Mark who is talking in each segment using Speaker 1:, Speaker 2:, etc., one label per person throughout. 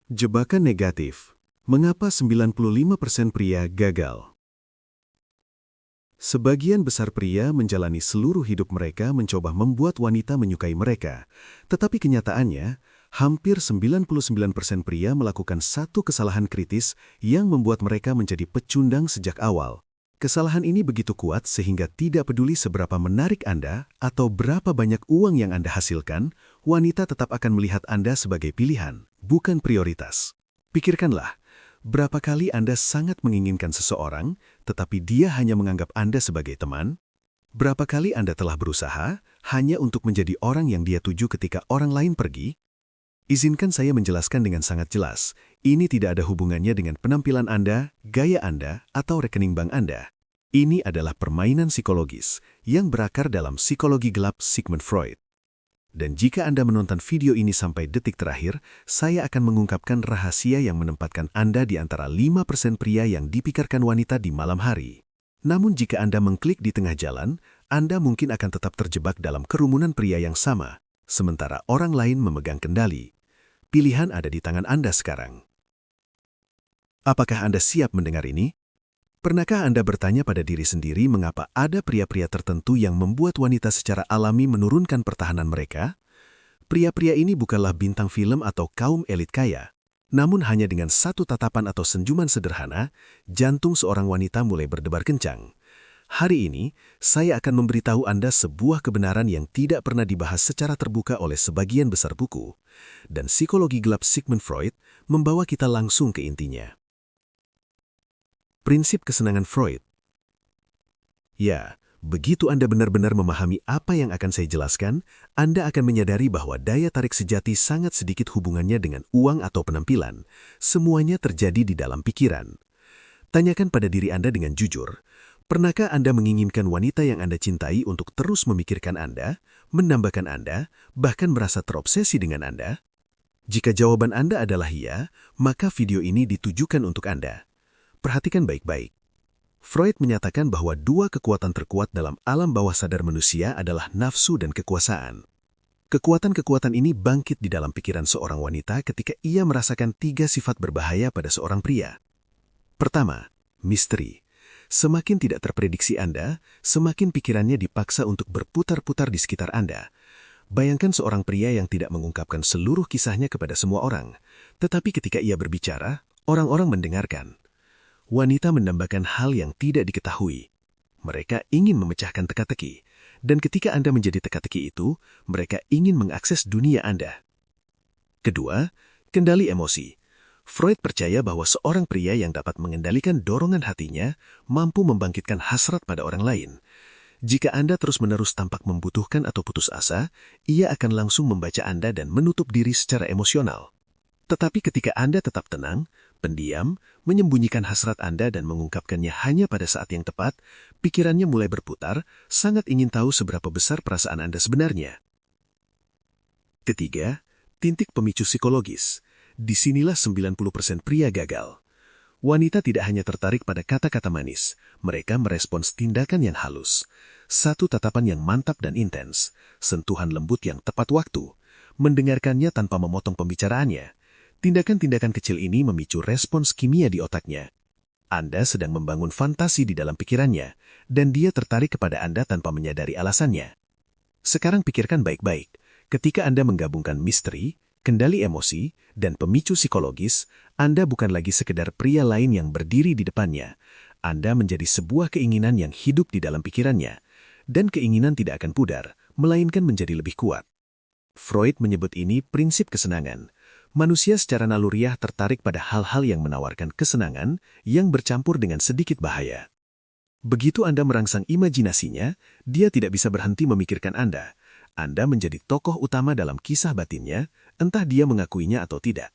Speaker 1: Jebakan negatif. Mengapa 95% pria gagal? Sebagian besar pria menjalani seluruh hidup mereka mencoba membuat wanita menyukai mereka. Tetapi kenyataannya, hampir 99% pria melakukan satu kesalahan kritis yang membuat mereka menjadi pecundang sejak awal. Kesalahan ini begitu kuat sehingga tidak peduli seberapa menarik Anda atau berapa banyak uang yang Anda hasilkan, wanita tetap akan melihat Anda sebagai pilihan, bukan prioritas. Pikirkanlah, berapa kali Anda sangat menginginkan seseorang, tetapi dia hanya menganggap Anda sebagai teman? Berapa kali Anda telah berusaha hanya untuk menjadi orang yang dia tuju ketika orang lain pergi? Izinkan saya menjelaskan dengan sangat jelas, ini tidak ada hubungannya dengan penampilan Anda, gaya Anda, atau rekening bank Anda. Ini adalah permainan psikologis yang berakar dalam psikologi gelap Sigmund Freud. Dan jika Anda menonton video ini sampai detik terakhir, saya akan mengungkapkan rahasia yang menempatkan Anda di antara 5% pria yang dipikirkan wanita di malam hari. Namun jika Anda mengklik di tengah jalan, Anda mungkin akan tetap terjebak dalam kerumunan pria yang sama, sementara orang lain memegang kendali. Pilihan ada di tangan Anda sekarang. Apakah Anda siap mendengar ini? Pernahkah Anda bertanya pada diri sendiri mengapa ada pria-pria tertentu yang membuat wanita secara alami menurunkan pertahanan mereka? Pria-pria ini bukanlah bintang film atau kaum elit kaya. Namun hanya dengan satu tatapan atau senyuman sederhana, jantung seorang wanita mulai berdebar kencang. Hari ini, saya akan memberitahu Anda sebuah kebenaran yang tidak pernah dibahas secara terbuka oleh sebagian besar buku. Dan psikologi gelap Sigmund Freud membawa kita langsung ke intinya. Prinsip kesenangan Freud. Ya, begitu Anda benar-benar memahami apa yang akan saya jelaskan, Anda akan menyadari bahwa daya tarik sejati sangat sedikit hubungannya dengan uang atau penampilan. Semuanya terjadi di dalam pikiran. Tanyakan pada diri Anda dengan jujur, pernahkah Anda menginginkan wanita yang Anda cintai untuk terus memikirkan Anda, menambahkan Anda, bahkan merasa terobsesi dengan Anda? Jika jawaban Anda adalah iya, maka video ini ditujukan untuk Anda. Perhatikan baik-baik. Freud menyatakan bahwa dua kekuatan terkuat dalam alam bawah sadar manusia adalah nafsu dan kekuasaan. Kekuatan-kekuatan ini bangkit di dalam pikiran seorang wanita ketika ia merasakan tiga sifat berbahaya pada seorang pria. Pertama, misteri. Semakin tidak terprediksi Anda, semakin pikirannya dipaksa untuk berputar-putar di sekitar Anda. Bayangkan seorang pria yang tidak mengungkapkan seluruh kisahnya kepada semua orang, tetapi ketika ia berbicara, orang-orang mendengarkan. Wanita mendambakan hal yang tidak diketahui. Mereka ingin memecahkan teka-teki, dan ketika Anda menjadi teka-teki itu, mereka ingin mengakses dunia Anda. Kedua, kendali emosi. Freud percaya bahwa seorang pria yang dapat mengendalikan dorongan hatinya mampu membangkitkan hasrat pada orang lain. Jika Anda terus-menerus tampak membutuhkan atau putus asa, ia akan langsung membaca Anda dan menutup diri secara emosional. Tetapi ketika Anda tetap tenang, pendiam, menyembunyikan hasrat Anda dan mengungkapkannya hanya pada saat yang tepat, pikirannya mulai berputar, sangat ingin tahu seberapa besar perasaan Anda sebenarnya. Ketiga, titik pemicu psikologis. Disinilah 90% pria gagal. Wanita tidak hanya tertarik pada kata-kata manis, mereka merespons tindakan yang halus. Satu tatapan yang mantap dan intens, sentuhan lembut yang tepat waktu, mendengarkannya tanpa memotong pembicaraannya. Tindakan-tindakan kecil ini memicu respons kimia di otaknya. Anda sedang membangun fantasi di dalam pikirannya, dan dia tertarik kepada Anda tanpa menyadari alasannya. Sekarang pikirkan baik-baik, ketika Anda menggabungkan misteri, kendali emosi, dan pemicu psikologis, Anda bukan lagi sekedar pria lain yang berdiri di depannya. Anda menjadi sebuah keinginan yang hidup di dalam pikirannya, dan keinginan tidak akan pudar, melainkan menjadi lebih kuat. Freud menyebut ini prinsip kesenangan. Manusia secara naluriah tertarik pada hal-hal yang menawarkan kesenangan yang bercampur dengan sedikit bahaya. Begitu Anda merangsang imajinasinya, dia tidak bisa berhenti memikirkan Anda. Anda menjadi tokoh utama dalam kisah batinnya, entah dia mengakuinya atau tidak.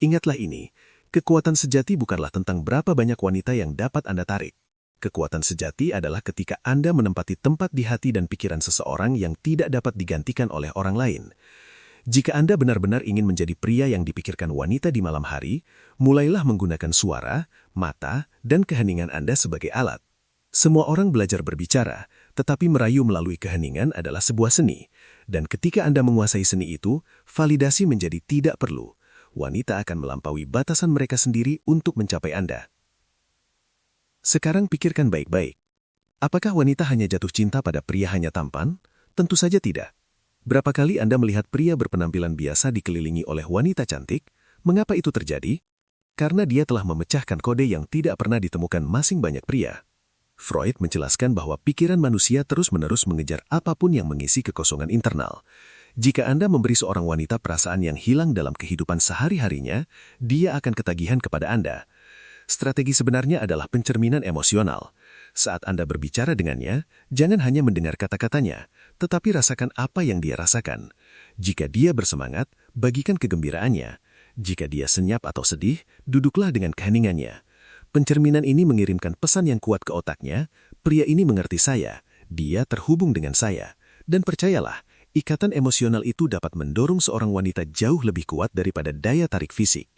Speaker 1: Ingatlah ini, kekuatan sejati bukanlah tentang berapa banyak wanita yang dapat Anda tarik. Kekuatan sejati adalah ketika Anda menempati tempat di hati dan pikiran seseorang yang tidak dapat digantikan oleh orang lain. Jika Anda benar-benar ingin menjadi pria yang dipikirkan wanita di malam hari, mulailah menggunakan suara, mata, dan keheningan Anda sebagai alat. Semua orang belajar berbicara, tetapi merayu melalui keheningan adalah sebuah seni. Dan ketika Anda menguasai seni itu, validasi menjadi tidak perlu. wanita akan melampaui batasan mereka sendiri untuk mencapai Anda. Sekarang pikirkan baik-baik. Apakah wanita hanya jatuh cinta pada pria hanya tampan? Tentu saja tidak. Berapa kali Anda melihat pria berpenampilan biasa dikelilingi oleh wanita cantik? Mengapa itu terjadi? Karena dia telah memecahkan kode yang tidak pernah ditemukan masing banyak pria. Freud menjelaskan bahwa pikiran manusia terus-menerus mengejar apapun yang mengisi kekosongan internal. Jika Anda memberi seorang wanita perasaan yang hilang dalam kehidupan sehari-harinya, dia akan ketagihan kepada Anda. Strategi sebenarnya adalah pencerminan emosional. Saat Anda berbicara dengannya, jangan hanya mendengar kata-katanya, tetapi rasakan apa yang dia rasakan. Jika dia bersemangat, bagikan kegembiraannya. Jika dia senyap atau sedih, duduklah dengan keheningannya. Pencerminan ini mengirimkan pesan yang kuat ke otaknya, pria ini mengerti saya, dia terhubung dengan saya. Dan percayalah, ikatan emosional itu dapat mendorong seorang wanita jauh lebih kuat daripada daya tarik fisik.